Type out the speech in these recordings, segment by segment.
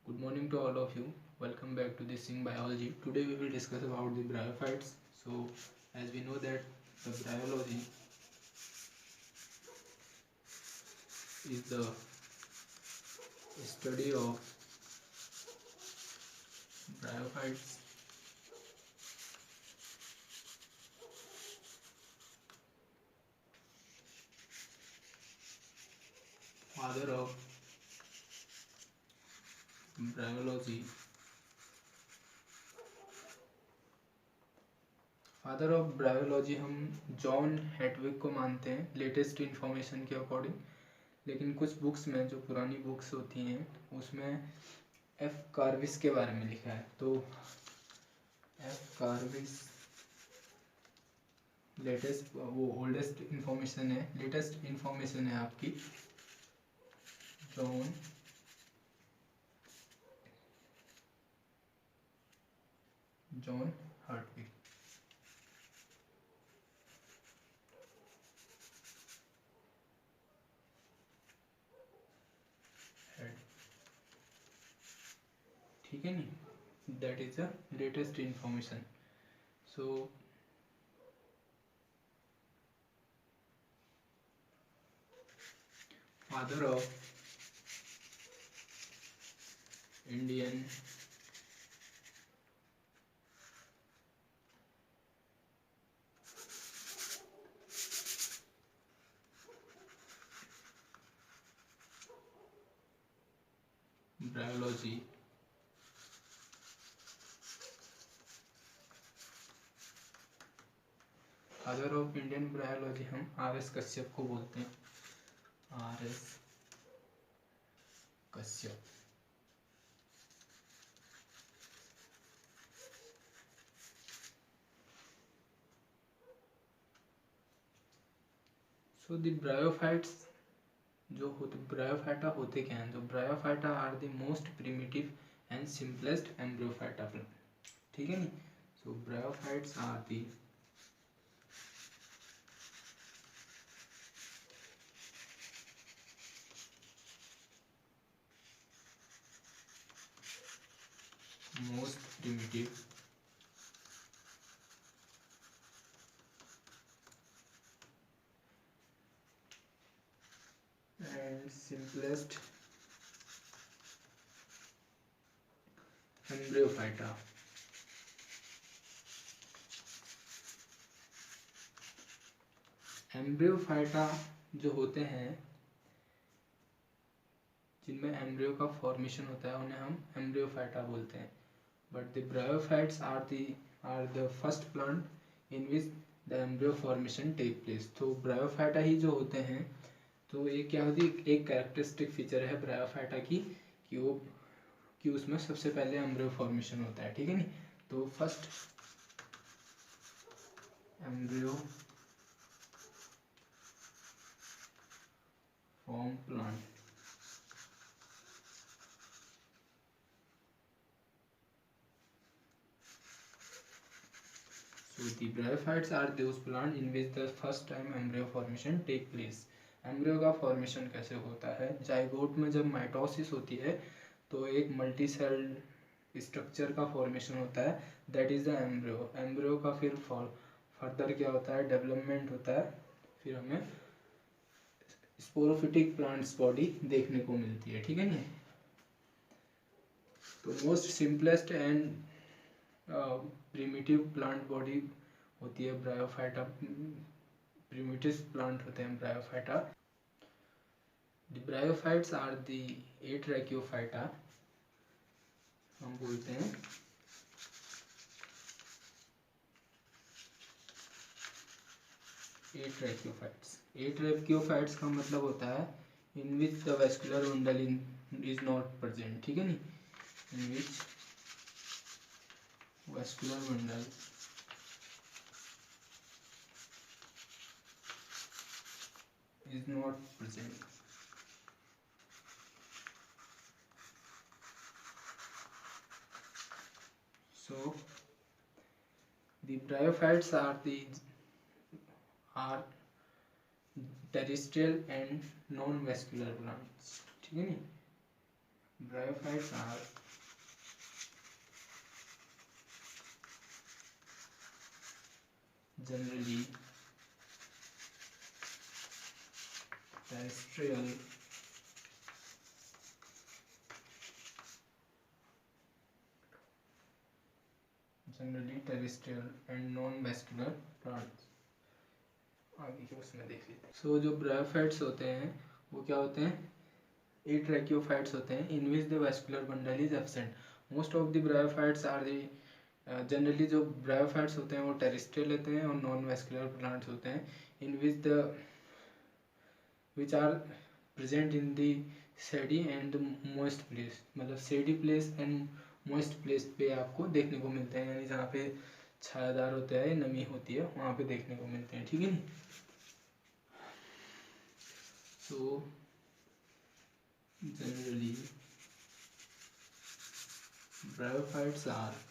Good morning to all of you. Welcome back to this Sing Biology. Today we will discuss about the bryophytes. So, as we know that the bryology is the study of bryophytes, father of bryology. Father of bryology हम John हेटविक को मानते हैं latest information के according, लेकिन कुछ books में जो पुरानी बुक्स होती हैं उसमें एफ कार्विस के बारे में लिखा है। तो एफ कार्विस लेटेस्ट वो ओल्डेस्ट इन्फॉर्मेशन है, लेटेस्ट इन्फॉर्मेशन है आपकी जॉन जॉन हार्टविक। ठीक है नहीं, that is the latest information. So father of Indian bryology father of Indian bryology हम आर.एस. कश्यप को बोलते हैं, R S. Kashyap. So the bryophytes जो होते ब्रायोफाइटा होते क्या हैं? तो bryophyta are the most primitive and simplest embryophyta. ठीक है नहीं, so bryophytes are the most primitive and simplest embryophyta। Embryophyta जो होते हैं जिनमें एम्ब्रियो का फॉर्मेशन होता है उन्हें हम एम्ब्रियोफाइटा बोलते हैं। But the bryophytes are the first plant in which the embryo formation take place. तो ब्रायोफाइटा ही जो होते हैं, तो ये क्या होती है, एक कैरेक्टरिस्टिक फीचर है ब्रायोफाइटा की कि उसमें सबसे पहले एम्ब्रियो फॉर्मेशन होता है। ठीक है नहीं, तो first embryo form plant. So the bryophytes are those plant in which the first time embryo formation take place। Embryo का फॉर्मेशन कैसे होता है? जाइगोट में जब माइटोसिस होती है तो एक मल्टी सेल स्ट्रक्चर का फॉर्मेशन होता है, that is the embryo. Embryo का फिर फर्दर क्या होता है, डेवलपमेंट होता है, फिर हमें स्पोरोफिटिक प्लांट्स बॉडी देखने को मिलती है। ठीक है नहीं, तो most simplest and primitive plant body होती है ब्रायोफाइटा। प्रिमिटिव प्लांट होते हैं bryophyta. The bryophytes are the atracheophyta हम बोलते हैं। एट्रैकियोफाइट्स का मतलब होता है in which the vascular bundle is not present. ठीक है नहीं, इन विच vascular bundle is not present। So the bryophytes are terrestrial and non vascular plants। ठीक है नहीं, Bryophytes are generally terrestrial and non-vascular plants। आगे के उसमें देख लेते हैं। सो जो ब्रायोफाइट्स होते हैं वो क्या होते हैं, एट्रैकियोफाइट्स होते हैं in which the vascular bundle is absent. Most of the bryophytes are the generally जो ब्रायोफाइट्स होते हैं वो टेरेस्ट्रियल होते हैं और नॉन वैस्कुलर प्लांट्स होते हैं in which are present in the shady and moist place, मतलब shady place and moist place पे आपको देखने को मिलते हैं, यानी जहाँ पे छायादार होता है, नमी होती है, वहाँ पे देखने को मिलते हैं, ठीक है नी। So generally bryophytes are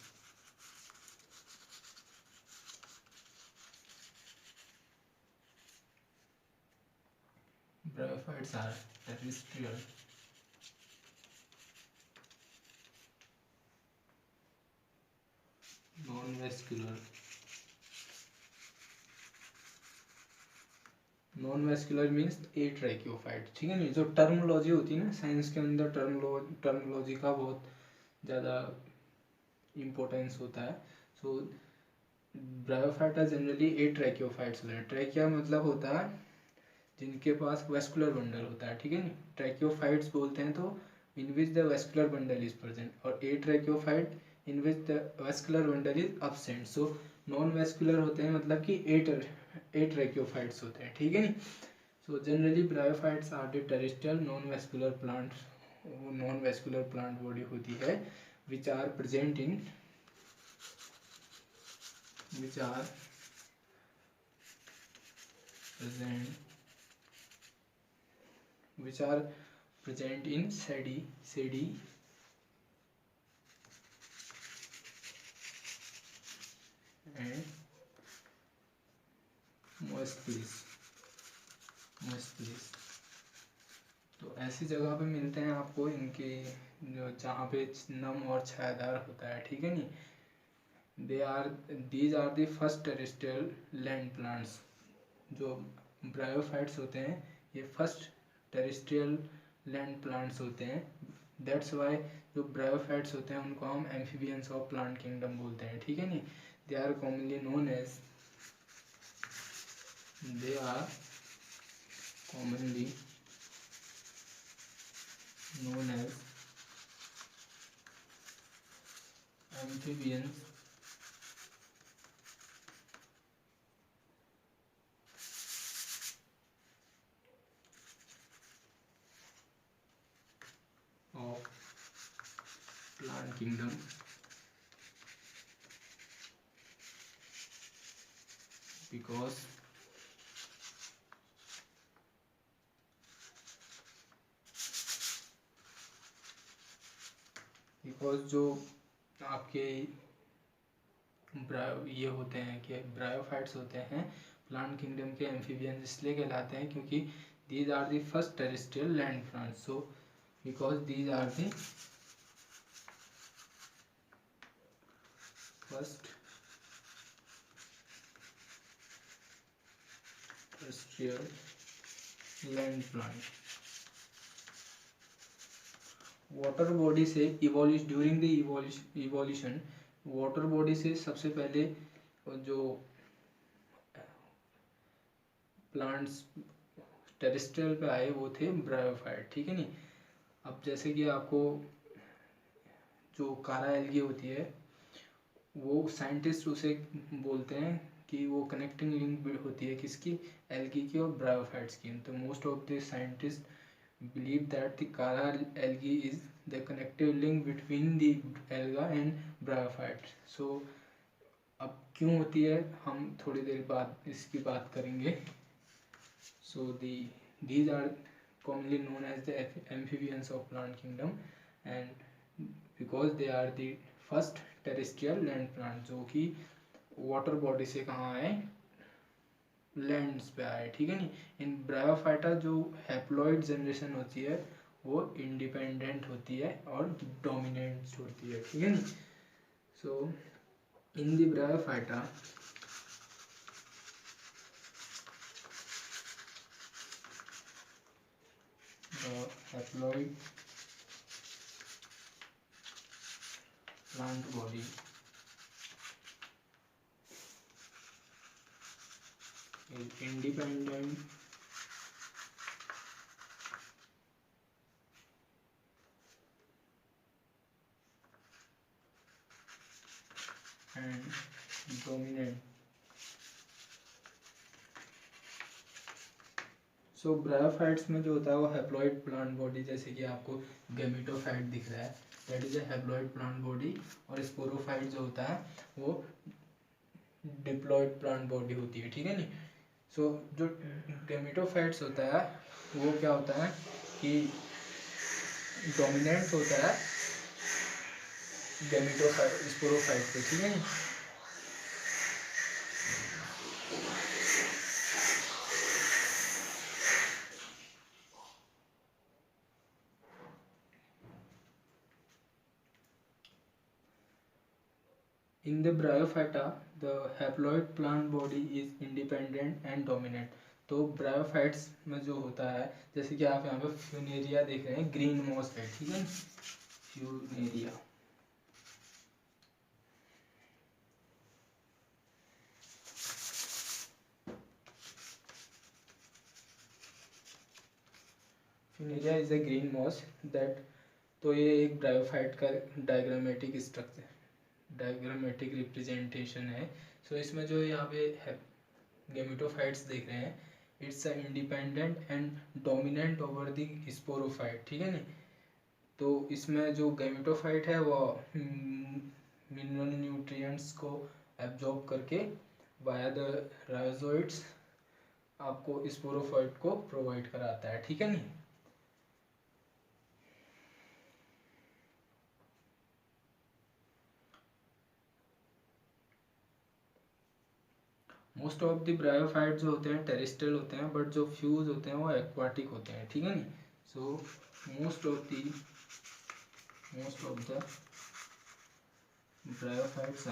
terrestrial non vascular means atracheophyte, ठीक है नहीं। जो टर्मोलॉजी होती है ना साइंस के अंदर, टर्मोलॉजी का बहुत ज़्यादा इम्पोर्टेंस होता है। सो ब्रायोफाइट आर जनरली एट्रैकियोफाइट्स होते हैं। ट्रैकिया मतलब होता है जिनके पास वेस्कुलर बंडल होता है, ठीक है नहीं। ट्रैकियोफाइट्स बोलते हैं तो in which the vascular bundle is present, और atracheophyte in which the vascular bundle is absent. So non vascular होते हैं मतलब कि एट्रैकियोफाइट्स होते हैं, ठीक है नहीं। So generally bryophytes are the terrestrial non vascular plants, non vascular plant body होती है which are present in shady and moist place। तो ऐसी जगह पे मिलते हैं आपको इनके, जो जहाँ पे नम और छायादार होता है, ठीक है नी। These are the first terrestrial land plants. जो ब्रायोफाइट्स होते हैं ये फर्स्ट टेरेस्ट्रियल लैंड प्लांट्स होते हैं। दैट्स वाई जो ब्रायोफाइट्स होते हैं उनको हम एम्फीबियंस ऑफ प्लांट किंगडम बोलते हैं, ठीक है नी। They are commonly known as amphibians of plant kingdom because जो आपके ये होते हैं कि ब्रायोफाइट्स होते हैं प्लांट किंगडम के एम्फीबियंस इसलिए कहलाते हैं क्योंकि these are the first terrestrial land plants. So because these are the first terrestrial land plant. Water body से during the evolution, water body से सबसे पहले जो प्लांट्स टेरेस्ट्रियल पे आए वो थे ब्रायोफाइट, ठीक है नी। अब जैसे कि आपको जो कारा एल्गी होती है वो साइंटिस्ट उसे बोलते हैं कि वो कनेक्टिंग लिंक होती है किसकी, एल्गी की और ब्रायोफाइट्स की। तो most of the scientist believe that the Kara algae is the connective link between the alga and bryophytes। So अब क्यों होती है हम थोड़ी देर बाद इसकी बात करेंगे। So these are commonly known as the amphibians of plant kingdom and because they are the first terrestrial land plant जो कि वाटर बॉडी से कहाँ आए, लैंड्स पे आए, ठीक है नी। इन ब्रायोफाइटा जो हैप्लॉइड जनरेशन होती है वो इंडिपेंडेंट होती है और डोमिनेंट होती है, ठीक है नी। So in the bryophyta haploid plant body is independent and dominant। So bryophytes में जो होता है वो हैप्लॉइड प्लांट बॉडी, जैसे कि आपको गैमेटोफाइट दिख रहा है, that is a haploid plant body. और स्पोरोफाइट जो होता है वो डिप्लॉइड प्लांट बॉडी होती है, ठीक है नी। सो जो गैमेटोफाइट्स होता है वो क्या होता है कि डोमिनेंट होता है गैमेटोफाइट स्पोरोफाइट पे, ठीक है नी। In the Bryophyta, the haploid plant body is independent and dominant। तो ब्रायोफाइट्स में जो होता है, जैसे कि आप यहाँ पे फ्यूनेरिया देख रहे हैं, ग्रीन मॉस है, ठीक है, funaria. Funaria is a green moss that, तो ये एक ब्रायोफाइट का डायग्रामेटिक स्ट्रक्चर, डायग्रामेटिक रिप्रेजेंटेशन है। सो इसमें जो यहाँ पे गैमेटोफाइट्स देख रहे हैं, it's a independent and dominant over the sporophyte, ठीक है नी। तो इसमें जो गैमेटोफाइट है वो मिनरल न्यूट्रिएंट्स को एब्जॉर्ब करके वाया द राइजोइड्स आपको स्पोरोफाइट को प्रोवाइड कराता है, ठीक है नी। मोस्ट ऑफ द ब्रायोफाइट जो होते हैं टेरेस्ट्रियल होते हैं, बट जो फ्यूज होते हैं वो एक्वाटिक होते हैं, ठीक है नी। So most of the bryophytes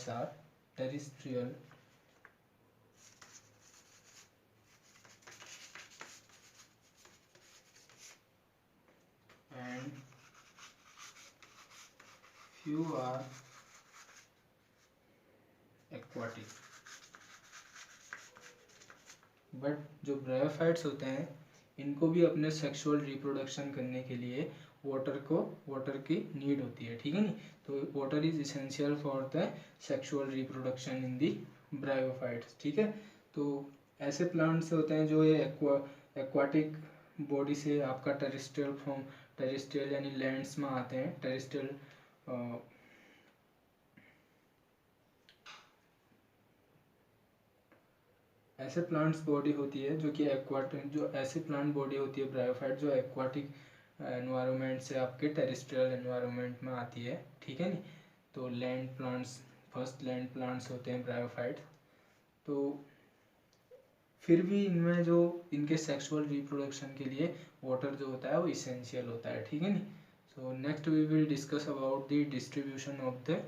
are terrestrial and few are aquatic। But जो ब्रायोफाइट्स होते हैं इनको भी अपने सेक्सुअल रिप्रोडक्शन करने के लिए वाटर की नीड होती है, ठीक है नी। तो water is essential for the sexual reproduction in the bryophytes, ठीक है। तो ऐसे प्लांट्स होते हैं जो ये एक्वाटिक बॉडी से आपका टेरेस्ट्रियल फॉर्म, टेरेस्ट्रियल यानी लैंड्स में आते हैं, टेरेस्ट्रियल ऐसे प्लांट्स बॉडी होती है जो कि एक्वाटिक, जो ऐसी प्लांट बॉडी होती है ब्रायोफाइट जो एक्वाटिक एनवायरनमेंट से आपके टेरेस्ट्रियल एनवायरनमेंट में आती है, ठीक है नी। तो land plants, first land plants होते हैं ब्रायोफाइट। तो फिर भी इनमें जो इनके सेक्सुअल रिप्रोडक्शन के लिए वाटर जो होता है वो इसेंशियल होता है, ठीक है नी। So next we will discuss about the distribution of the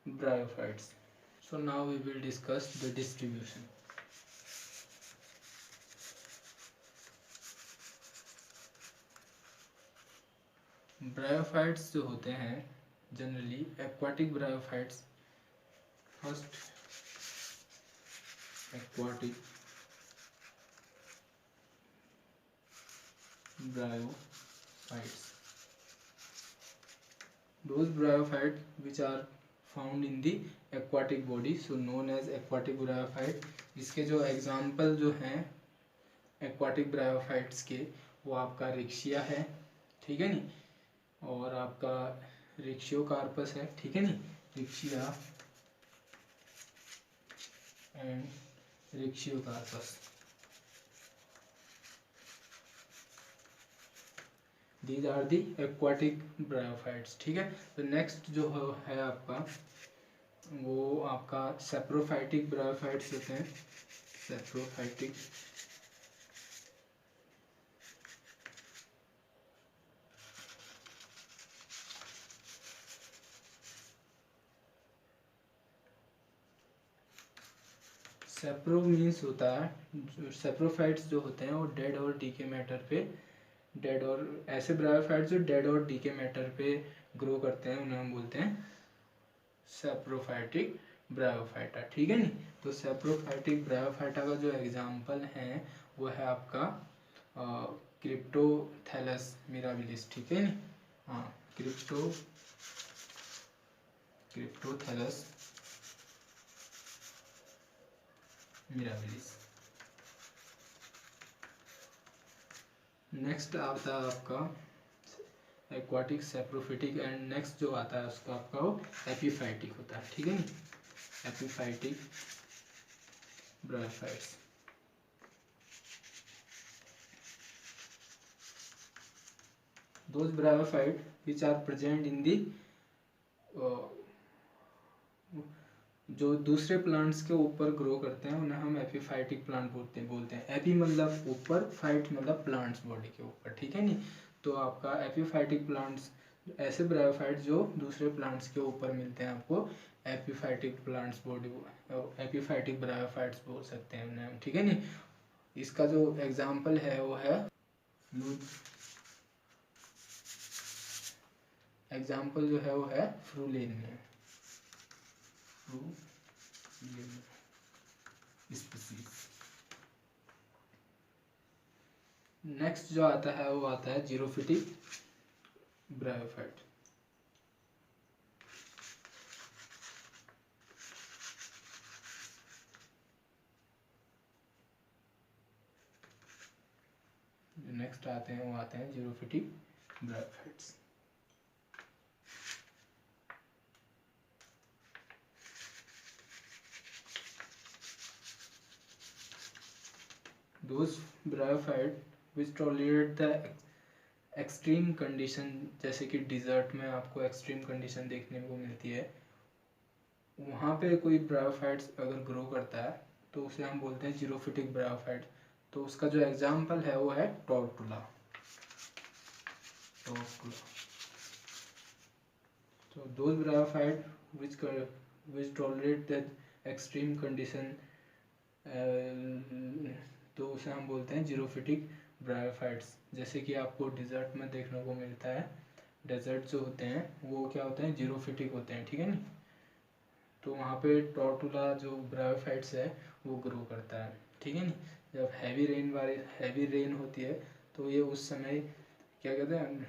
bryophytes. So now we will discuss the distribution. Bryophytes जो होते हैं generally aquatic bryophytes, first aquatic bryophytes, those bryophyte which are found in the aquatic body, so known as aquatic bryophyte। इसके जो example जो हैं aquatic bryophytes के, वो आपका रिक्शिया है, ठीक है नी, और आपका रिक्शियोकार्पस है, ठीक है नी, Riccia and Ricciocarpus, these are the aquatic bryophytes, ठीक है। तो नेक्स्ट जो है आपका वो आपका सेप्रोफाइटिक ब्रायोफाइट्स होते हैं। सेप्रोफाइटिक सेप्रो मीन्स होता है, जो सेप्रोफाइट्स जो होते हैं वो डेड और डीके मैटर पे, डेड और ऐसे ब्रायोफाइट्स जो डेड और डीके मैटर पे ग्रो करते हैं उन्हें हम बोलते हैं सेप्रोफाइटिक ब्रायोफाइटा। ठीक है नी। तो सेप्रोफाइटिक ब्रायोफाइटा का जो एग्जाम्पल है वो है आपका क्रिप्टोथैलस मिराबिलिस। ठीक है नी। हाँ, क्रिप्टोथैलस मिराबिलिस। नेक्स्ट आता है आपका एक्वाटिक सेप्रोफिटिक, एंड नेक्स्ट जो आता है उसका आपका वो एपीफाइटिक होता है। ठीक है नी। Epiphytic bryophytes, those bryophyte which are present in the जो दूसरे प्लांट्स के ऊपर ग्रो करते हैं उन्हें हम एपीफाइटिक प्लांट बोलते हैं। एपी मतलब ऊपर, फाइट मतलब प्लांट्स बॉडी के ऊपर। ठीक है नी। तो आपका एपीफाइटिक प्लांट्स, ऐसे ब्रायोफाइट जो दूसरे प्लांट्स के ऊपर मिलते हैं आपको epiphytic plants body, epiphytic bryophytes बोल सकते हैं उन्हें। ठीक है नी। इसका जो एग्जाम्पल है वो है एग्जाम्पल जो है वो है फ्रूलेनिया, स्पीसीज। नेक्स्ट जो आता है वो आता है जीरोफिटिक ब्रायोफाइट। जो नेक्स्ट आते हैं वो आते हैं xerophytic bryophytes. Those bryophyte which tolerate the extreme condition, जैसे कि डिजर्ट में आपको एक्सट्रीम कंडीशन देखने को मिलती है, वहाँ पे कोई ब्रायोफाइट्स अगर ग्रो करता है तो उसे हम बोलते हैं जीरोफिटिक ब्रायोफाइट। तो उसका जो एग्जाम्पल है वो है टॉर्टुला। तो those bryophyte which tolerate that extreme condition, तो उसे हम बोलते हैं जीरोफिटिक ब्रायोफाइट्स। जैसे कि आपको डिजर्ट में देखने को मिलता है, डेजर्ट जो होते हैं वो क्या होते हैं, जीरोफिटिक होते हैं। ठीक है नी। तो वहाँ पे टॉर्टुला जो ब्रायोफाइट्स है वो ग्रो करता है। ठीक है नी। जब हैवी रेन होती है तो ये उस समय क्या कहते हैं,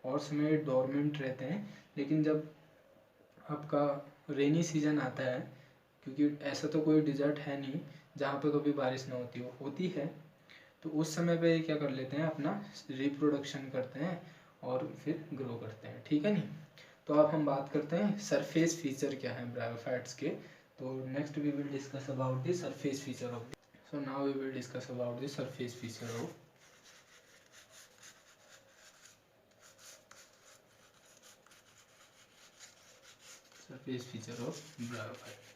और समय डोरमेंट रहते हैं, लेकिन जब आपका रेनी सीजन आता है, क्योंकि ऐसा तो कोई डिजर्ट है नहीं जहाँ पे कभी बारिश ना होती है, तो उस समय पे क्या कर लेते हैं, अपना रिप्रोडक्शन करते हैं और फिर ग्रो करते हैं। ठीक है नी। तो अब हम बात करते हैं सरफेस फीचर क्या है ब्रायोफाइट्स के। तो next we will discuss about the surface feature of, so now we will discuss about the surface feature of bryophyte.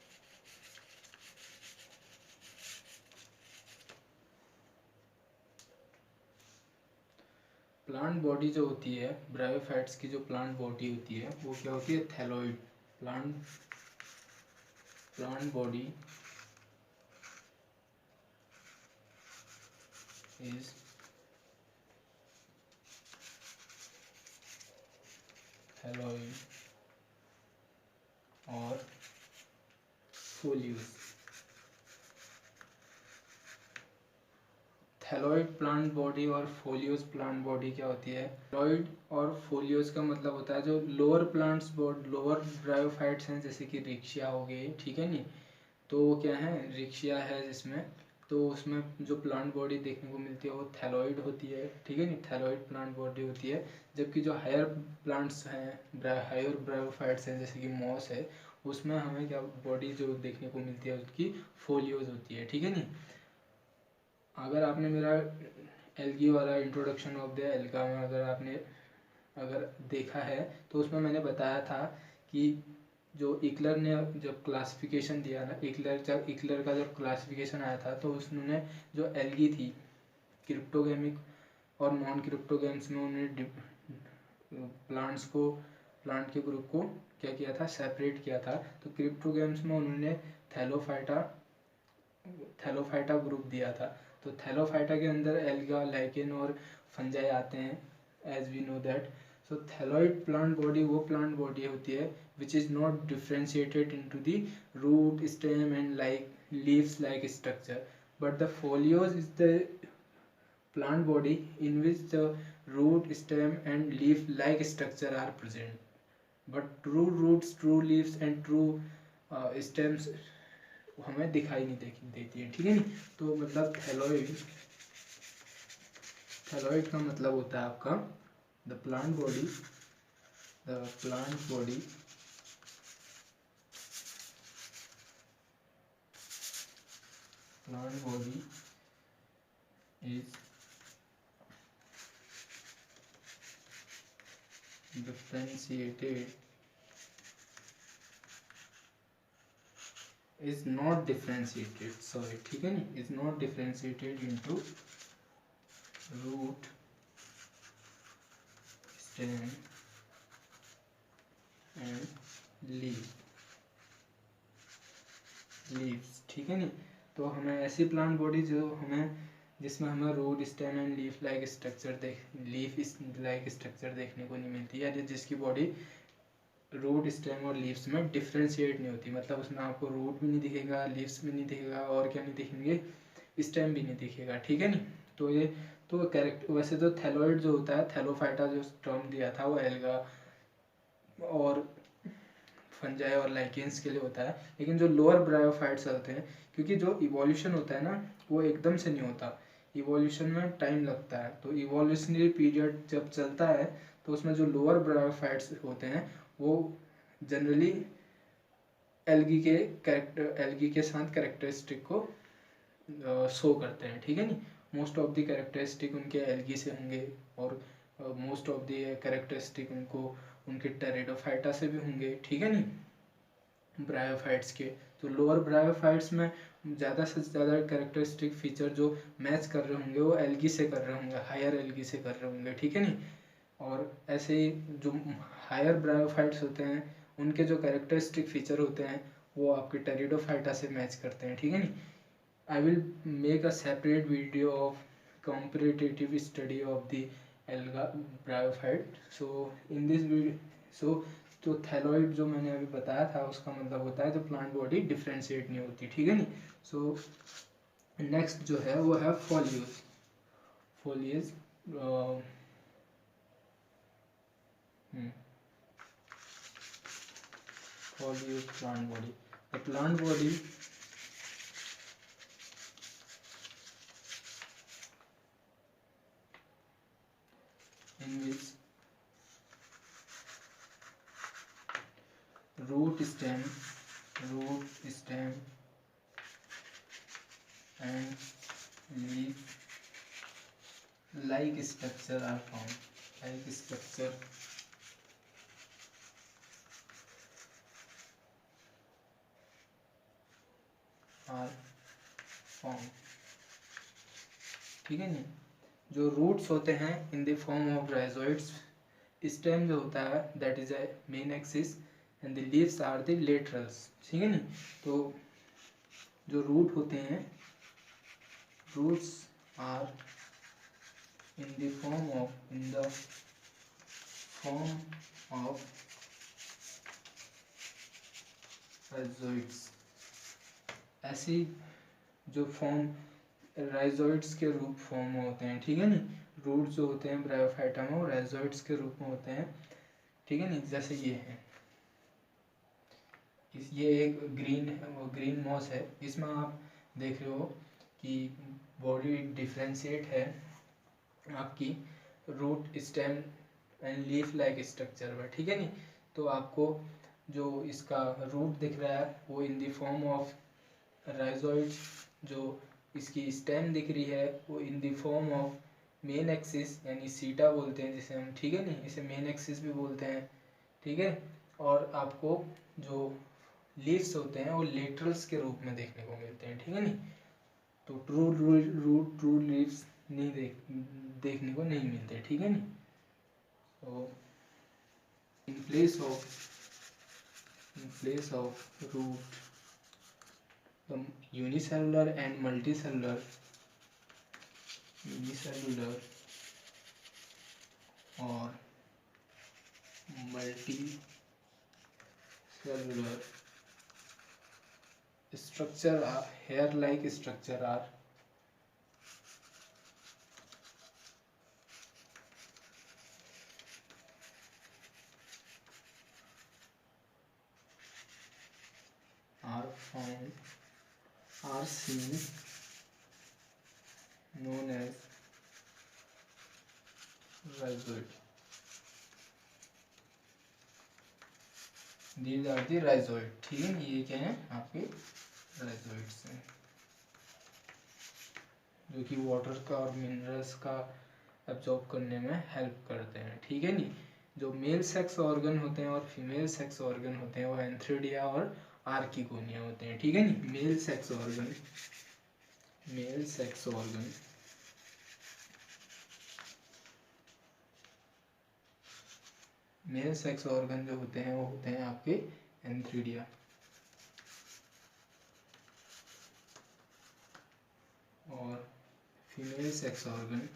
Plant body जो होती है, ब्रायोफाइट्स की जो प्लांट बॉडी होती है वो क्या होती है, thalloid. Plant body is thalloid और फोलियोस। थैलोइड प्लांट बॉडी और फोलियोस प्लांट बॉडी क्या होती है, थैलोइड और फोलियोस का मतलब होता है जो लोअर प्लांट्स लोअर ब्रायोफाइट्स हैं, जैसे कि रिक्शिया हो गई। ठीक है नी। तो वो क्या है, रिक्शिया है जिसमें, तो उसमें जो प्लांट बॉडी देखने को मिलती है वो थैलोइड होती है। ठीक है नी। थैलोइड प्लांट बॉडी होती है। जबकि जो हायर प्लांट्स हैं, हायर ब्रायोफाइट्स हैं जैसे कि मॉस है, उसमें हमें क्या बॉडी जो देखने को मिलती है उसकी फोलियोज होती है। ठीक है नी। अगर आपने मेरा एल्गी वाला इंट्रोडक्शन ऑफ द एल्गा में अगर देखा है तो उसमें मैंने बताया था कि जो इकलर ने जब क्लासिफिकेशन दिया ना, इकलर का जब क्लासिफिकेशन आया था तो उसने जो एल्गी थी क्रिप्टोगेमिक और नॉन क्रिप्टोगेम्स में उन्होंने प्लांट के ग्रुप को क्या किया था, सेपरेट किया था। तो क्रिप्टोगेम्स में उन्होंने थैलोफाइटा ग्रुप दिया था। तो थैलोफाइटा के अंदर एल्गा, लाइकेन और फंजाई आते हैं, as we know that. So thalloid plant body वो प्लांट बॉडी होती है which is not differentiated into the root, stem and like leaves like structure, but the foliose is the plant body in which the root, stem and leaf like structure are present, but true roots, true leaves and true stems हमें दिखाई नहीं देती है, ठीक है नहीं। तो मतलब थैलोइड का मतलब होता है आपका the plant body is not differentiated, sorry, ठीक है नहीं, is not differentiated into root, stem and leaves, ठीक है नहीं। तो हमें ऐसी प्लांट बॉडी जिसमें हमें root, stem and leaf like structure देखने को नहीं मिलती है, जिसकी बॉडी रूट, स्टेम और लीव्स में डिफ्रेंशिएट नहीं होती, मतलब उसमें आपको रूट भी नहीं दिखेगा, लीव्स भी नहीं दिखेगा और क्या नहीं दिखेंगे, स्टेम भी नहीं दिखेगा, ठीक है नहीं। तो ये तो करेक्ट। वैसे तो थैलोइड जो होता है, थैलोफाइटा जो टर्म दिया था वो एल्गा और फंजाई और लाइकेंस के लिए होता है, लेकिन जो लोअर ब्रायोफाइट्स होते हैं, क्योंकि जो इवोल्यूशन होता है ना वो एकदम से नहीं होता, इवोल्यूशन में टाइम लगता है। तो इवोल्यूशनरी पीरियड जब चलता है तो उसमें जो लोअर ब्रायोफाइट्स होते हैं वो जनरली एल्गी के साथ कैरेक्टरिस्टिक को शो करते हैं, ठीक है नहीं। मोस्ट ऑफ द कैरेक्टरिस्टिक उनके एल्गी से होंगे और मोस्ट ऑफ द कैरेक्टरिस्टिक उनके टेरिडोफाइटा से भी होंगे, ठीक है नहीं, ब्रायोफाइट्स के। तो लोअर ब्रायोफाइट्स में ज़्यादा से ज़्यादा कैरेक्टरिस्टिक फीचर जो मैच कर रहे होंगे वो एल्गी से कर रहे होंगे, हायर एल्गी से कर रहे होंगे, ठीक है नहीं। और ऐसे ही जो हायर ब्रायोफाइट्स होते हैं उनके जो कैरेक्टरिस्टिक फीचर होते हैं वो आपके टेरिडोफाइटा से मैच करते हैं, ठीक है नहीं। I will make a separate video of comparative study of the alga bryophyte. So in this video, तो थैलोइड जो मैंने अभी बताया था उसका मतलब होता है जो प्लांट बॉडी डिफ्रेंशिएट नहीं होती, ठीक है नहीं। सो नेक्स्ट जो है वो है folios plant body. The plant body in which root, stem and leaf like structure are found. ठीक है नहीं। जो रूट्स होते हैं in the form of rhizoids, stem जो होता है that is a main axis and the leaves are the laterals, ठीक है नहीं। तो जो रूट होते हैं, roots are in the form of rhizoids, ऐसी जो फॉर्म राइजोइड्स के रूप फॉर्म में होते हैं, ठीक है नहीं। रूट जो होते हैं ब्रायोफाइटा में वो राइजोइड्स के रूप में होते हैं, ठीक है नहीं। जैसे ये है, ये एक ग्रीन मॉस है, इसमें आप देख रहे हो कि बॉडी डिफ्रेंशिएट है आपकी root, stem and leaf like structure में, ठीक है नहीं। तो आपको जो इसका रूट दिख रहा है वो इन द फॉर्म ऑफ राइजोइड्स, जो इसकी स्टेम दिख रही है वो इन the form of main axis यानी सीटा बोलते हैं जिसे हम, ठीक है नहीं, इसे मेन एक्सिस भी बोलते हैं, ठीक है। और आपको जो लीव्स होते हैं वो लेटरल्स के रूप में देखने को मिलते हैं, ठीक है नहीं। तो ट्रू लीव्स नहीं देखने को नहीं मिलते, ठीक है नहीं। तो in place of root, the unicellular and multicellular or multicellular structure are hair-like structure are seen, known as rhizoid. These are the rhizoid, ठीक है। ये क्या है आपके rhizoids हैं, जो कि वाटर का और मिनरल्स का एब्जॉर्ब करने में हेल्प करते हैं, ठीक है नहीं। जो मेल सेक्स ऑर्गन होते हैं और फीमेल सेक्स ऑर्गन होते हैं वो एंथ्रिडिया और आर्किगोनिया होते हैं, ठीक है नहीं। मेल सेक्स ऑर्गन जो होते हैं वो होते हैं आपके एंथ्रिडिया, और फीमेल सेक्स ऑर्गन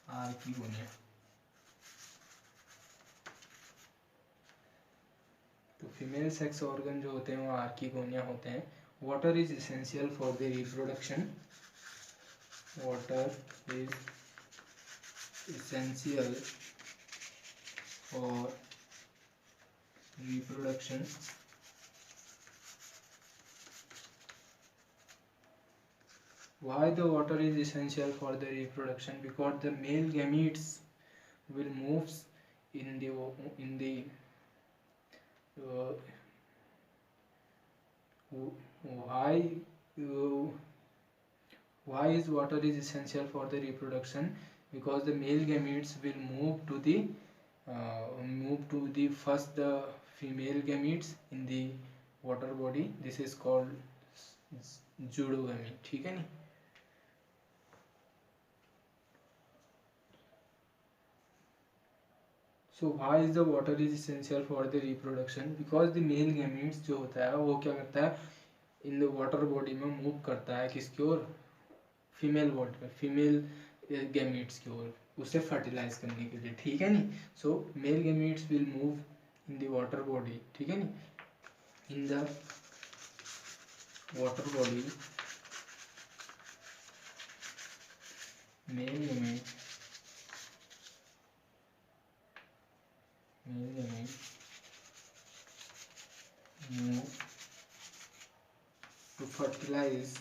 आर्किगोनिया। तो फीमेल सेक्स ऑर्गन जो होते हैं वो आर्किगोनिया होते हैं। Water is essential for the reproduction, water is essential for reproduction. Why the water is essential for the reproduction? Because the male gametes will move in the why is water is essential for the reproduction? Because the male gametes will move to the first the female gametes in the water body. This is called zooidogamy, ठीक है नहीं। So why is the water is essential for the reproduction? Because the male gametes जो होता है वो क्या करता है, in the water body में move करता है किसकी ओर, फीमेल बॉडी में, फीमेल गैमीट्स की ओर, उसे फर्टिलाइज करने के लिए, ठीक है नहीं। So male gametes will move in the water body, ठीक है नहीं, in the water body male gamete move to fertilize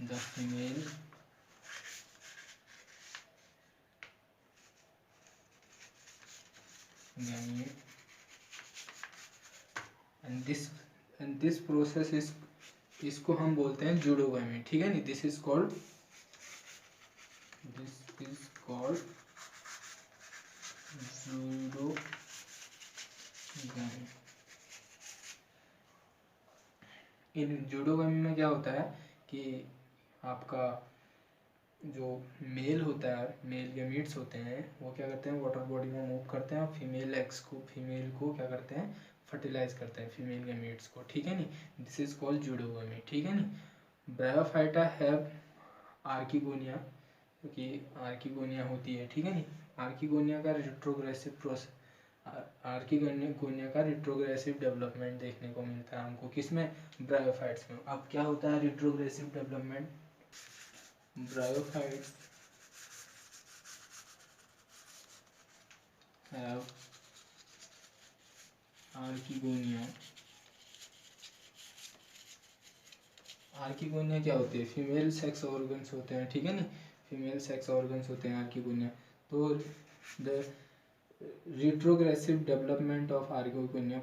the female gamete, and this process is, इसको हम बोलते हैं जूडोगामी, ठीक है नहीं। This is called zooidogamy. In zooidogamy में क्या होता है कि आपका जो मेल होता है, मेल गैमीट्स होते हैं वो क्या करते हैं, वाटर बॉडी में मूव करते हैं और फीमेल को क्या करते हैं, फर्टिलाइज करते हैं फीमेल गैमीट्स को, ठीक है नहीं। दिस इज कॉल्ड जूडोगामी, ठीक है नहीं। ब्रायोफाइटा हैव आर्किगोनिया, क्योंकि आर्किगोनिया होती है, ठीक है नहीं। आर्किगोनिया का रिट्रोग्रेसिव डेवलपमेंट देखने को मिलता है हमको किसमें, ब्रायोफाइट्स में। अब क्या होता है retrogressive development, bryophytes have archegonia. Archegonia क्या होती है, फीमेल सेक्स ऑर्गन्स होते हैं, ठीक है नहीं, फीमेल सेक्स ऑर्गन्स होते हैं आर्किगोनिया। तो the retrogressive development of archegonia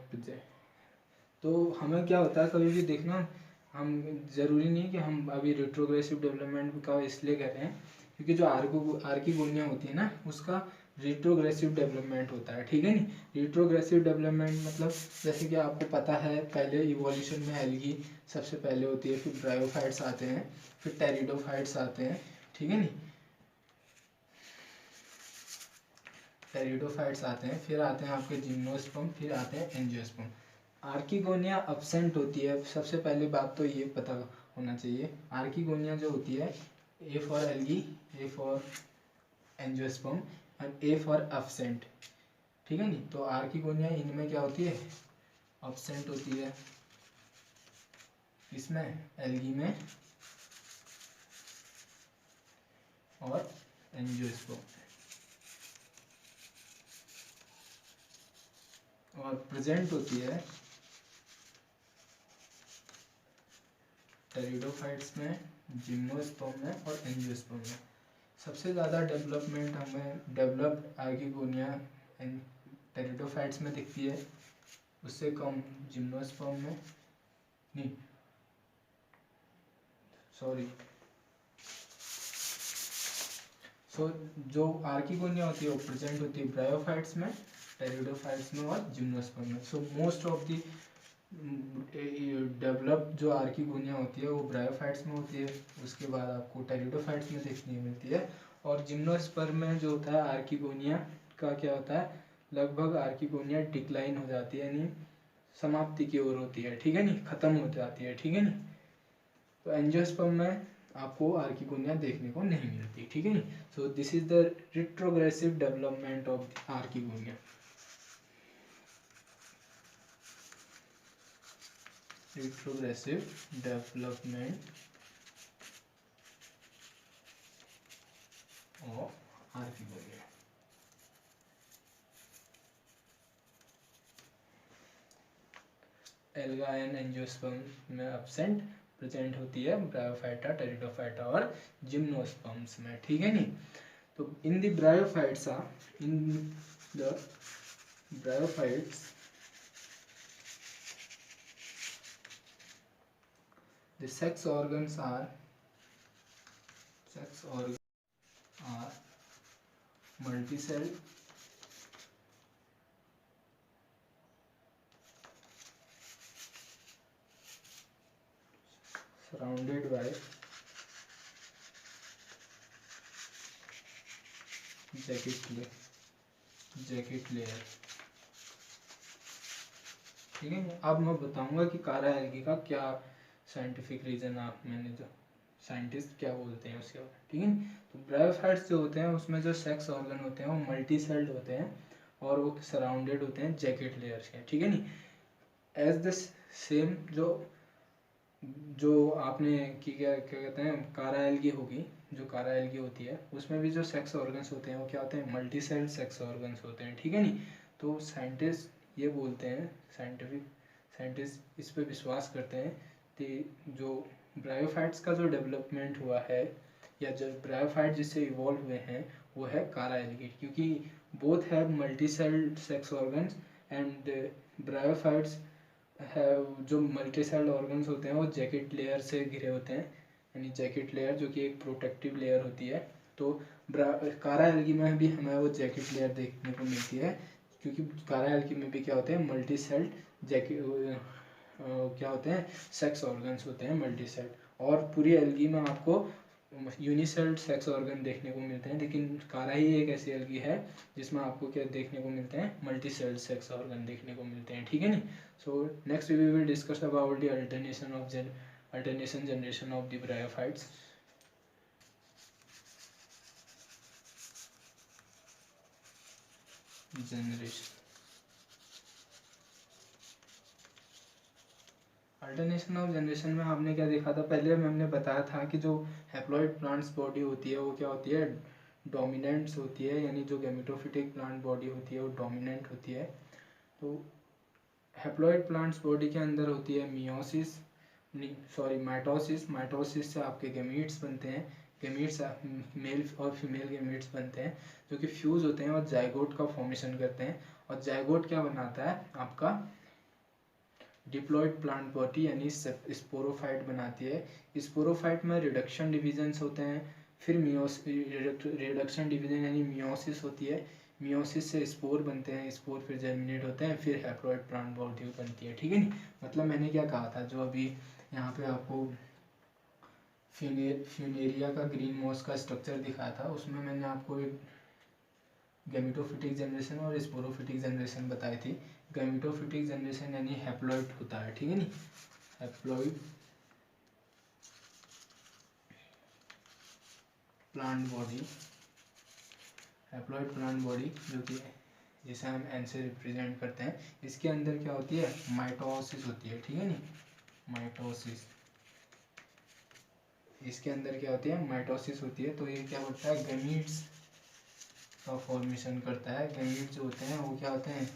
तो हमें क्या होता है, कभी भी देखना, हम ज़रूरी नहीं कि हम अभी रिट्रोग्रेसिव डेवलपमेंट का इसलिए कह रहे हैं क्योंकि जो आर्किगोनिया होती है ना, उसका रिट्रोग्रेसिव डेवलपमेंट होता है, ठीक है नी। रिट्रोग्रेसिव डेवलपमेंट मतलब जैसे कि आपको पता है, पहले इवोल्यूशन में एल्गी सबसे पहले होती है, फिर ब्रायोफाइट्स आते हैं, फिर टेरिडोफाइट्स आते हैं, ठीक है नी। टेरिडोफाइट्स आते हैं, फिर आते हैं आपके जिम्नोस्पर्म, फिर आते हैं एंजियोस्पर्म। आर्किगोनिया अब्सेंट होती है, सबसे पहली बात तो ये पता होना चाहिए। आर्किगोनिया जो होती है, A for algae, A for angiosperm and A for absent, ठीक है नी। तो आर्किगोनिया इनमें क्या होती है, अब्सेंट होती है, इसमें एल्गी में और एंजियोस्पर्म, और प्रेजेंट होती है टेरिडोफाइट्स में, जिम्नोस्पर्म में और एंजियोस्पर्म में। सबसे ज़्यादा डेवलपमेंट हमें डेवलप्ड आर्किगोनिया एंड टेरिडोफाइट्स में दिखती है, उससे कम जिम्नोस्पर्म में, नहीं सॉरी, जो आर्किगोनिया होती है वो प्रेजेंट होती है ब्रायोफाइट्स में, टेरिडोफाइट्स में और जिम्नोस्पर्म में। सो मोस्ट ऑफ द डेवलप जो आर्किगोनिया होती है वो ब्रायोफाइट्स में होती है, उसके बाद आपको टेरिडोफाइट्स में देखने मिलती है। और जिम्नोस्पर्म में जो होता है आर्किगोनिया का क्या होता है, लगभग आर्किगोनिया डिक्लाइन हो जाती है, यानी समाप्ति की ओर होती है, ठीक है नी, खत्म हो जाती है, ठीक है नी। तो एंजियोस्पर्म में आपको आर्किगोनिया देखने को नहीं मिलती, ठीक है नी। So this is the retrogressive development of archegonia. Retrogressive development of archegonia. Alga and angiosperm में अब्सेंट, प्रेजेंट होती है ब्रायोफाइटा, टेरिडोफाइटा और जिम्नोस्पर्म्स में, ठीक है नी। तो in the bryophytes the sex organs are multicelled, surrounded by jacket layer, ठीक है। अब मैं बताऊंगा कि कारा एल्गी का क्या साइंटिफिक रीजन, आप मैंने जो साइंटिस्ट क्या बोलते हैं उसके बारे में, ठीक है। तो ब्रायोफाइट्स जो होते हैं उसमें जो सेक्स ऑर्गन होते हैं वो मल्टी सेल्ड होते हैं और वो सराउंडेड होते हैं जैकेट लेयर्स के, ठीक है नी। एज द सेम जो आपने कि क्या क्या कहते हैं कारा एल्गी होगी, जो कारा एल्गी होती है उसमें भी जो सेक्स ऑर्गन्स होते हैं वो क्या होते हैं, मल्टी सेल्ड सेक्स ऑर्गन्स होते हैं, ठीक है नी। तो साइंटिस्ट ये बोलते हैं, साइंटिस्ट इस पे विश्वास करते हैं कि जो ब्रायोफाइट्स का जो डेवलपमेंट हुआ है, या जो ब्रायोफाइट जिससे इवॉल्व हुए हैं, वो है कारा एल्गी, क्योंकि both have multi sailed sex organs and bryophytes है, जो मल्टी सेल्ड ऑर्गन्स होते हैं वो जैकेट लेयर से घिरे होते हैं, यानी जैकेट लेयर जो कि एक प्रोटेक्टिव लेयर होती है। तो कारा एल्गी में भी हमें वो जैकेट लेयर देखने को मिलती है, क्योंकि कारा एल्गी में भी क्या होते हैं, मल्टी सेल्ड जैकेट क्या होते हैं, सेक्स ऑर्गन्स होते हैं मल्टी सेल्ड। और पूरी एल्गी में आपको यूनिसेल्ड सेक्स ऑर्गन देखने को मिलते हैं, लेकिन कारा ही एक ऐसी एल्गी है जिसमें आपको क्या देखने को मिलते हैं, मल्टी सेल्ड सेक्स ऑर्गन देखने को मिलते हैं, ठीक है नी। So next we will discuss about the alternation generation of the bryophytes. Alternation of generation में आपने क्या देखा था, पहले हमने बताया था कि जो हैप्लॉइड प्लांट्स बॉडी होती है वो क्या होती है, डोमिनेंट्स होती है, यानी जो गैमेटोफिटिक प्लांट बॉडी होती है वो डोमिनेंट होती है। तो हैप्लॉइड प्लांट्स बॉडी के अंदर होती है माइटोसिस से आपके गैमीट्स बनते हैं, गैमीट्स मेल और फीमेल गैमीट्स बनते हैं जो कि फ्यूज होते हैं और जाइगोट का फॉर्मेशन करते हैं। और जाइगोट क्या बनाता है, आपका डिप्लॉयड प्लांट बॉडी यानी स्पोरोफाइट बनाती है। स्पोरोफाइट में रिडक्शन डिविजन्स होते हैं, फिर रिडक्शन डिवीजन यानी मियोसिस होती है, मियोसिस से स्पोर बनते हैं, स्पोर फिर जर्मिनेट होते हैं, फिर हैप्लॉइड प्लांट बॉडी बनती है। ठीक है नी, मतलब मैंने क्या कहा था, जो अभी यहाँ पे आपको फ्यूनेरिया का ग्रीन मॉस का स्ट्रक्चर दिखाया था, उसमें मैंने आपको एक गैमेटोफिटिक जनरेशन और स्पोरोफिटिक जनरेशन बताई थी। गैमेटोफिटिक जनरेशन यानी हैप्लॉइड होता है, ठीक है नी, haploid plant body, haploid plant body जो कि जिसे हम एन से रिप्रेजेंट करते हैं, इसके अंदर क्या होती है, माइटोसिस होती है। ठीक है नी, माइटोसिस, इसके अंदर क्या होती है, माइटोसिस होती है। तो ये क्या होता है, गैमीट्स का फॉर्मेशन करता है। गैमीट जो होते हैं वो क्या होते हैं,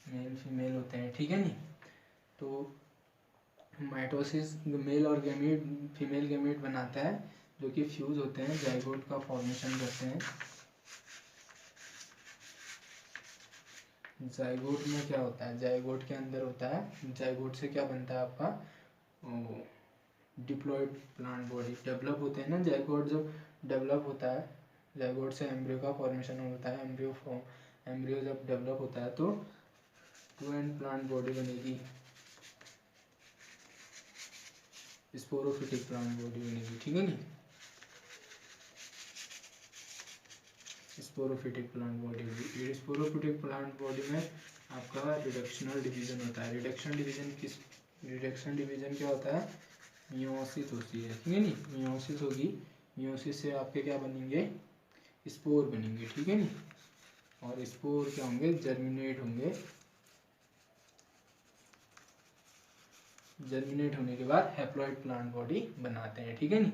मेल फीमेल होते हैं। ठीक है नी, तो माइटोसिस मेल और गैमीट, फीमेल गैमीट बनाता है जो कि फ्यूज होते हैं, जाइगोट का फॉर्मेशन करते हैं। जाइगोट में क्या होता है, जाइगोट के अंदर होता है, जाइगोट से क्या बनता है आपका डिप्लॉयड प्लांट बॉडी। डेवलप होते हैं ना जाइगोट, जब डेवलप होता है, जाइगोट से एम्ब्रियो का फॉर्मेशन होता है, एम्ब्रियो जब डेवलप होता है तो टू एंड प्लांट बॉडी बनेगी, स्पोरोफिटिक प्लांट बॉडी बनेगी। ठीक है नी, स्पोरोफिटिक प्लांट बॉडी होगी। स्पोरोफिटिक प्लांट बॉडी में आपका रिडक्शनल डिवीजन होता है। रिडक्शन डिवीजन क्या होता है, मियोसिस होती है। ठीक है नी, मियोसिस होगी, मियोसिस से आपके क्या बनेंगे, स्पोर बनेंगे। ठीक है नी, और स्पोर क्या होंगे, जर्मिनेट होंगे, जर्मिनेट होने के बाद हैप्लॉइड प्लांट बॉडी बनाते हैं। ठीक है नी,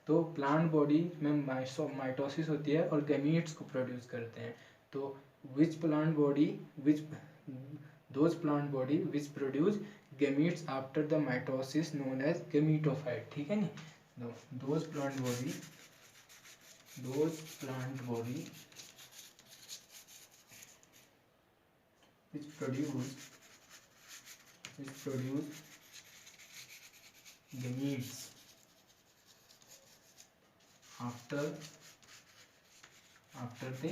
तो प्लांट बॉडी में माइटोसिस होती है और गैमीट्स को प्रोड्यूस करते हैं। तो which plant body, which those plant body which produce gametes after the mitosis known as gametophyte. ठीक है नी, those plant body which produce gametes after the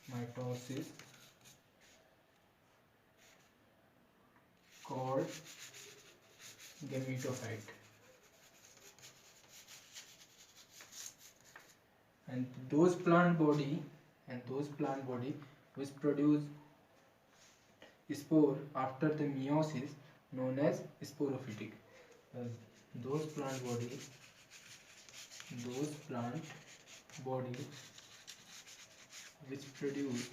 mitosis called gametophyte, and those plant body which produce spore after the meiosis known as sporophytic. Those plant body which produce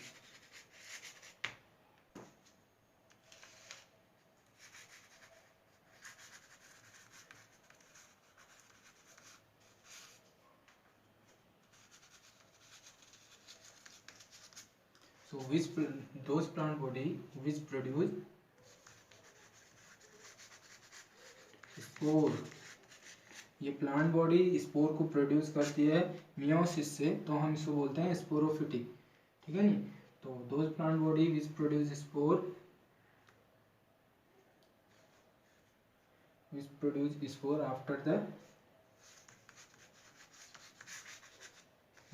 those plant body which produce spore, ये plant body spore को produce करती है meiosis से, तो हम इसको बोलते हैं स्पोरोफिटिक। ठीक है नी, तो those plant body which produce spore after the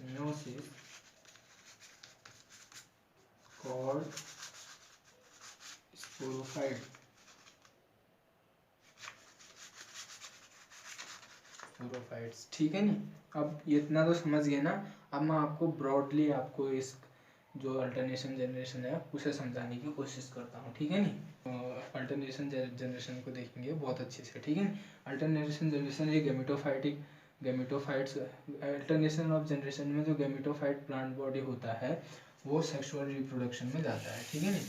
meiosis called sporophyte। ठीक है नी, अब ये इतना तो समझ गए ना। अब मैं आपको ब्रॉडली आपको इस जो अल्टरनेशन जनरेशन है उसे समझाने की कोशिश करता हूँ। ठीक है नी, अल्टरनेशन जनरेशन को देखेंगे बहुत अच्छे से। ठीक है, अल्टरनेशन जनरेशन ये गैमेटोफाइट्स अल्टरनेशन ऑफ जनरेशन में जो गैमेटोफाइट प्लांट बॉडी होता है वो सेक्सुअल रिप्रोडक्शन में जाता है। ठीक है नी,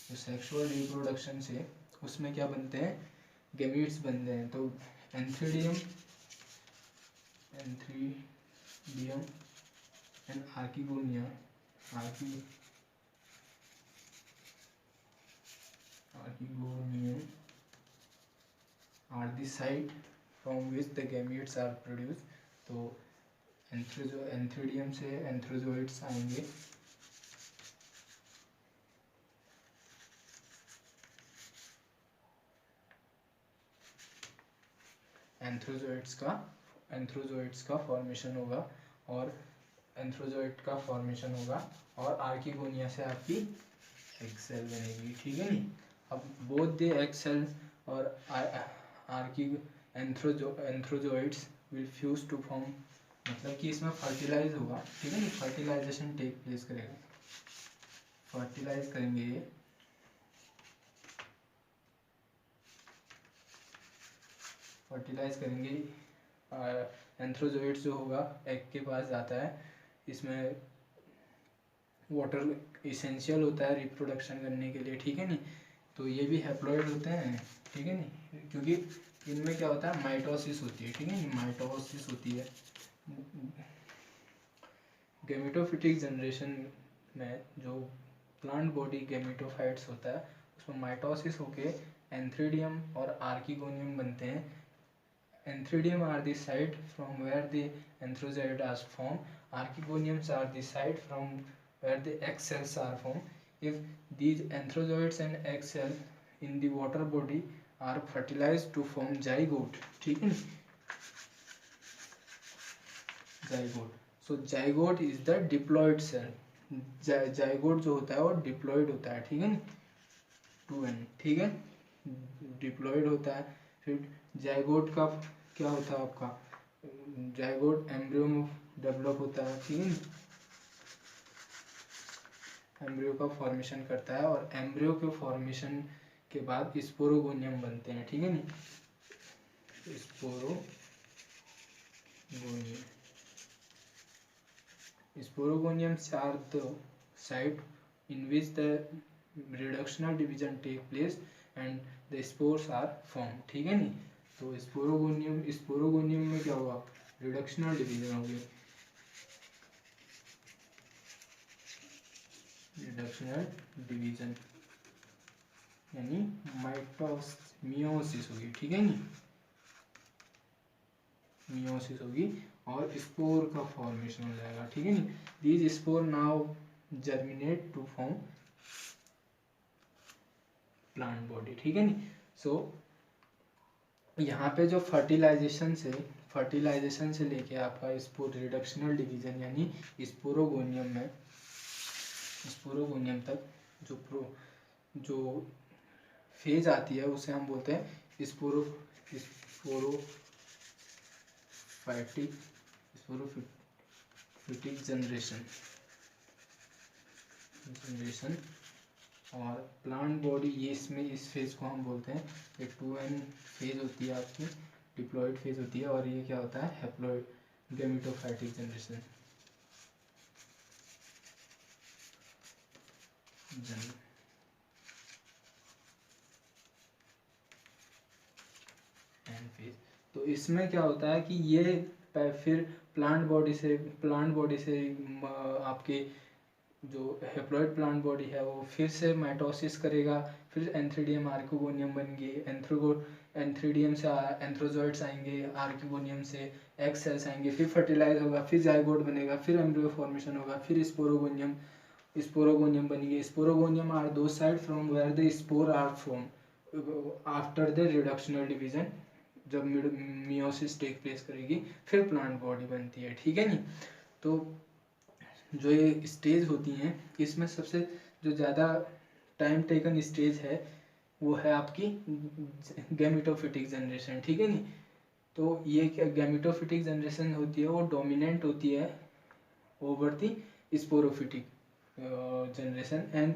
तो सेक्सुअल रिप्रोडक्शन से उसमें क्या बनते हैं, गैमीट्स बनते हैं। तो antheridium and archegonia are the site from which the gametes are produced। तो एंथ्रीडियम से एंथ्रोजोइड्स आएंगे, एंथ्रोजोइट्स का फॉर्मेशन होगा और एंथ्रोजोइट का फॉर्मेशन होगा और आर्किगोनिया से आपकी एग सेल बनेगी, ठीक है नी। अब बोथ द एग सेल और एंथ्रोजोइट्स विल फ्यूज टू फॉर्म, मतलब कि इसमें फर्टिलाइज होगा, ठीक है नी, फर्टिलाइजेशन टेक प्लेस करेगा, फर्टिलाइज करेंगे ये, फर्टिलाइज करेंगे। एंथ्रोजोइट्स जो होगा एग के पास जाता है, इसमें वाटर इसेंशियल होता है रिप्रोडक्शन करने के लिए, ठीक है नी। तो ये भी हैप्लॉइड होते हैं, ठीक है नी, क्योंकि इनमें क्या होता है, माइटोसिस होती है, ठीक है नी, माइटोसिस होती है। गैमेटोफिटिक जनरेशन में जो प्लांट बॉडी गैमेटोफाइट्स होता है उसमें माइटोसिस होके एंथ्रीडियम और आर्किगोनियम बनते हैं। Antheridium are the site from where the antherozoid are form, archegoniums are the site from where the egg cells are formed. If these anthrozoids and egg cell in the water body are fertilized to form zygote, ठीक है, zygote. So zygote is the diploid cell. zygote जो होता है वो diploid होता है, ठीक है ना, 2n, ठीक है, डिप्लॉइड होता है। फिर जाइगोट का क्या होता है आपका, जाइगोट एम्ब्रियो में डेवलप होता है, ठीक है, एम्ब्रियो का फॉर्मेशन करता है और एम्ब्रियो के फॉर्मेशन के बाद स्पोरोगोनियम बनते हैं, ठीक है नी, sporogoniums are the site in which the reductional division take place and the spores are form, ठीक है नी। तो स्पोरोगोनियम में क्या हुआ, रिडक्शनल डिवीजन हो गया, रिडक्शनल डिवीजन यानी मियोसिस होगी, ठीक है नी, मियोसिस होगी और स्पोर का फॉर्मेशन हो जाएगा, ठीक है नी। These spore now germinate to form plant body, ठीक है नी। सो यहाँ पे जो फर्टिलाइजेशन से लेके आपका स्पोर रिडक्शनल डिवीजन यानी स्पोरोगोनियम तक जो फेज आती है उसे हम बोलते हैं स्पोरोफिटिक जनरेशन। और प्लांट बॉडी ये इस फेज को हम बोलते हैं, एक 2n फेज होती है आपकी, डिप्लॉइड फेज होती है, और ये क्या होता है, हैप्लॉइड गैमेटोफाइटिक जनरेशन। तो इसमें क्या होता है कि ये फिर प्लांट बॉडी से आपके जो हैप्लॉइड प्लांट बॉडी है वो फिर से माइटोसिस करेगा, फिर एंथ्रीडियम आर्किगोनियम बनेंगे, एंथ्रीडियम से एंथ्रोजोइड्स आएंगे, आर्किगोनियम से एग सेल्स आएंगे, फिर फर्टिलाइज होगा, फिर जाइगोट बनेगा, फिर एम्ब्रियो फॉर्मेशन होगा, फिर स्पोरोगोनियम बनेगी। Sporogonium are two side from where the spore are form after the reductional division, जब मियोसिस टेक प्लेस करेगी फिर प्लांट बॉडी बनती है, ठीक है नी। तो जो ये स्टेज होती हैं इसमें सबसे जो ज़्यादा टाइम टेकन स्टेज है वो है आपकी गैमेटोफिटिक जनरेशन, ठीक है नी। तो ये क्या गैमेटोफिटिक जनरेशन होती है वो डोमिनेंट होती है over the sporophytic generation, and